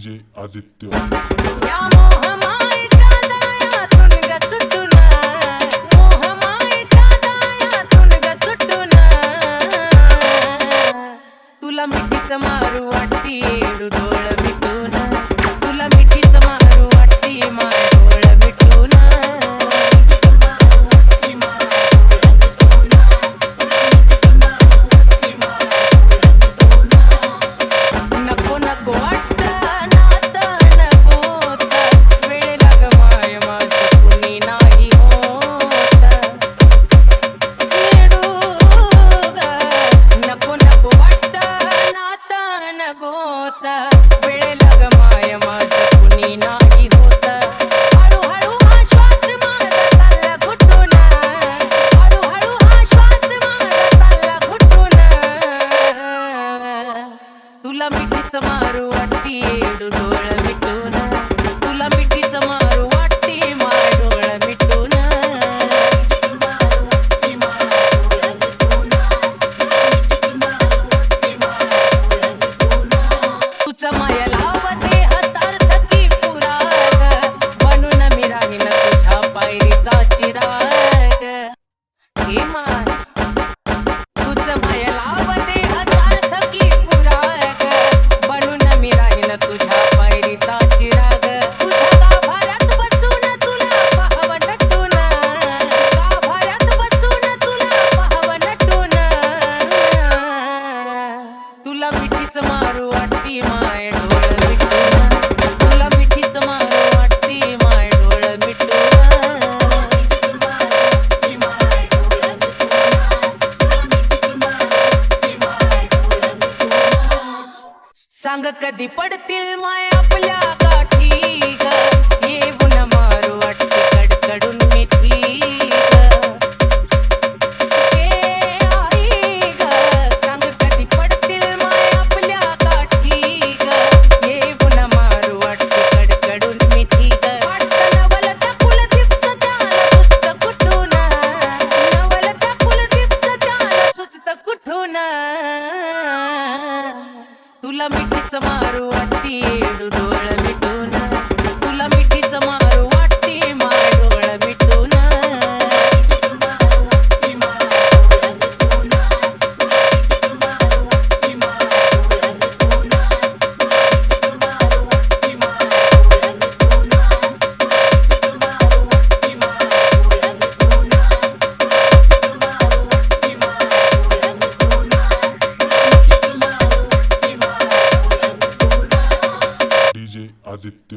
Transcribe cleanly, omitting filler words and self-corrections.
DJ Aditya या मोहमाईच्या दायातून ग सुटून, मोहमाईच्या दायातून ग सुटून, तुला मिठीच मारू वाटती येडू डोळ मिटून, तुला मिठीच मारू वाटती माय डोळ मिटून, नको नको वाटतं नातं नकोत, वेळेला ग माय माझं कुणी नाही होत, येडू ग. नको नको वाटतं नातं नकोत, वेळेला ग माय माझं कुणी नाही होत, हळूहळू हा श्वास माझा चालला घुटून, हळूहळू हा श्वास माझा चालला घुटून, तुला मिठीच मारू वाटती येडू डोळ मिटून, तुला मिठीच मारू वाटती माय डोळ मिटून, तुझं माया लावते हसार्थकी पुराग, बनून मी राहीन तुझ्या पायरीचा चिराग, हे माय तुझं माया लावते हसार्थकी पुराग, बनून मी राहीन तुझ्या पायरीचा चिराग, तुझ्या गाभाऱ्यात बसून तुला पाहावं नटून, गाभाऱ्यात बसून तुला पाहावं नटून, तुला मिठीच मारू वाटती माय डोळ मिटून, तुला मिठीच मारू वाटती माय डोळ मिटून, सांग कधी पडतील माय आपल्या गाठी ग, येऊन मारू वाटते कडकडून मिठी ग, ए आई ग. सांग कधी पडतील माय आपल्या गाठी ग, येऊन मारू वाटते कडकडून मिठी ग, वाटतं नवलत्या कुलदीपचं त्याला सुचतं कुठून, नवलत्या कुलदीपचं त्याला सुचतं कुठून, तुला मिठीच मारू वाटती येडू डोळ मिटून, तुला मिठीच मारू वाटती माय डोळ मिटून, डीजे आदित्य